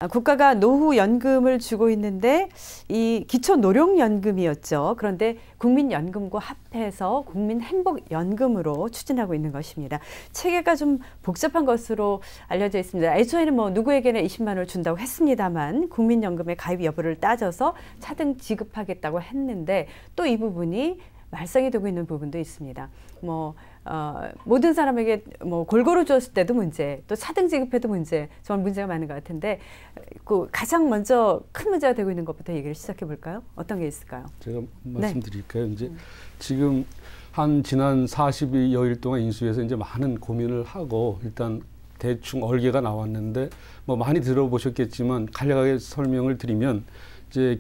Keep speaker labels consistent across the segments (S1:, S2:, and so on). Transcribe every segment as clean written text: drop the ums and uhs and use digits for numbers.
S1: 국가가 노후연금을 주고 있는데 이 기초노령연금이었죠. 그런데 국민연금과 합해서 국민행복연금으로 추진하고 있는 것입니다. 체계가 좀 복잡한 것으로 알려져 있습니다. 애초에는 뭐 누구에게나 20만 원을 준다고 했습니다만 국민연금의 가입 여부를 따져서 차등 지급하겠다고 했는데 또 이 부분이 말썽이 되고 있는 부분도 있습니다. 모든 사람에게 골고루 줬을 때도 문제, 또 차등 지급해도 문제, 정말 문제가 많은 것 같은데 가장 먼저 큰 문제가 되고 있는 것부터 얘기를 시작해 볼까요? 어떤 게 있을까요?
S2: 제가 말씀드릴까요? 네. 이제 지금 지난 40여일 동안 인수위에서 이제 많은 고민을 하고 일단 대충 얼개가 나왔는데 많이 들어보셨겠지만 간략하게 설명을 드리면 이제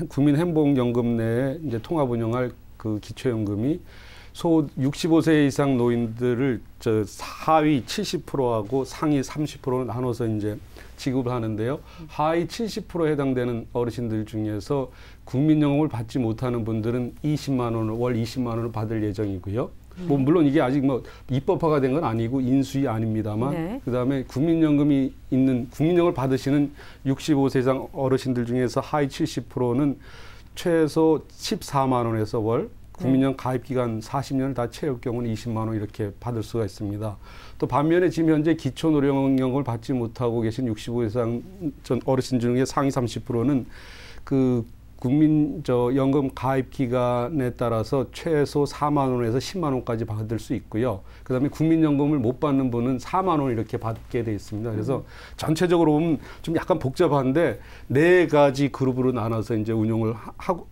S2: 국민행복연금 내에 이제 통합 운영할 그 기초연금이 65세 이상 노인들을 하위 70%하고 상위 30%로 나눠서 이제 지급을 하는데요. 하위 70%에 해당되는 어르신들 중에서 국민연금을 받지 못하는 분들은 20만 원을 월 20만 원을 받을 예정이고요. 물론 이게 아직 입법화가 된 건 아니고 인수위 아닙니다만 네. 그다음에 국민연금이 있는 국민연금을 받으시는 65세 이상 어르신들 중에서 하위 70%는 최소 14만 원에서 월 국민연금 가입기간 40년을 다 채울 경우는 20만 원 이렇게 받을 수가 있습니다. 또 반면에 지금 현재 기초노령연금을 받지 못하고 계신 65세 이상 어르신 중에 상위 30%는 그 연금 가입 기간에 따라서 최소 4만 원에서 10만 원까지 받을 수 있고요. 그다음에 국민연금을 못 받는 분은 4만 원 이렇게 받게 돼 있습니다. 그래서 전체적으로 보면 좀 약간 복잡한데 4가지 그룹으로 나눠서 이제 운용을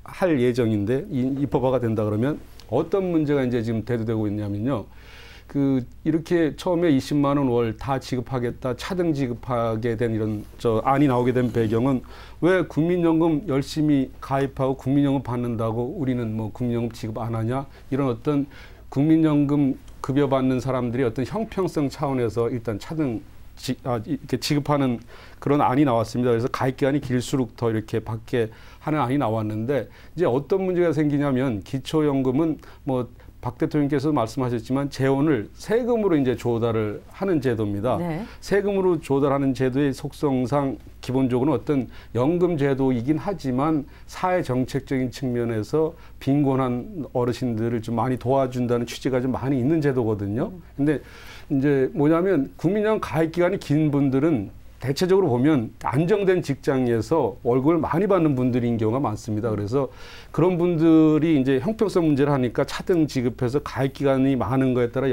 S2: 할 예정인데 입법화가 된다 그러면 어떤 문제가 이제 지금 대두되고 있냐면요. 이렇게 처음에 20만 원 월 다 지급하겠다, 차등 지급하게 된 이런 안이 나오게 된 배경은 왜 국민연금 열심히 가입하고 국민연금 받는다고 우리는 국민연금 지급 안 하냐? 이런 어떤 국민연금 급여 받는 사람들이 어떤 형평성 차원에서 일단 차등 이렇게 지급하는 그런 안이 나왔습니다. 그래서 가입 기간이 길수록 더 이렇게 받게 하는 안이 나왔는데 이제 어떤 문제가 생기냐면 기초연금은 박 대통령께서 말씀하셨지만 재원을 세금으로 이제 조달을 하는 제도입니다. 네. 세금으로 조달하는 제도의 속성상 기본적으로 어떤 연금 제도이긴 하지만 사회 정책적인 측면에서 빈곤한 어르신들을 좀 많이 도와준다는 취지가 좀 많이 있는 제도거든요. 근데 이제 뭐냐면 국민연금 가입 기간이 긴 분들은 대체적으로 보면 안정된 직장에서 월급을 많이 받는 분들인 경우가 많습니다. 그래서 그런 분들이 이제 형평성 문제를 하니까 차등 지급해서 가입 기간이 많은 거에 따라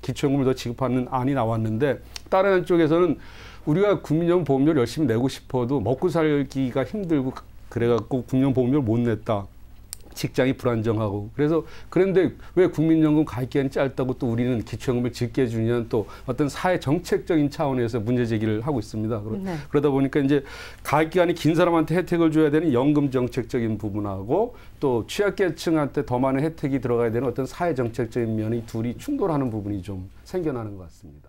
S2: 기초연금을 더 지급하는 안이 나왔는데 다른 한쪽에서는 우리가 국민연금 보험료를 열심히 내고 싶어도 먹고 살기가 힘들고 그래갖고 국민연금 보험료를 못 냈다. 직장이 불안정하고 그런데 왜 국민연금 가입 기간이 짧다고 또 우리는 기초연금을 짓게 해주냐는 또 어떤 사회 정책적인 차원에서 문제 제기를 하고 있습니다.
S1: 네.
S2: 그러다 보니까 이제 가입 기간이 긴 사람한테 혜택을 줘야 되는 연금 정책적인 부분하고 또 취약계층한테 더 많은 혜택이 들어가야 되는 어떤 사회 정책적인 면이 둘이 충돌하는 부분이 좀 생겨나는 것 같습니다.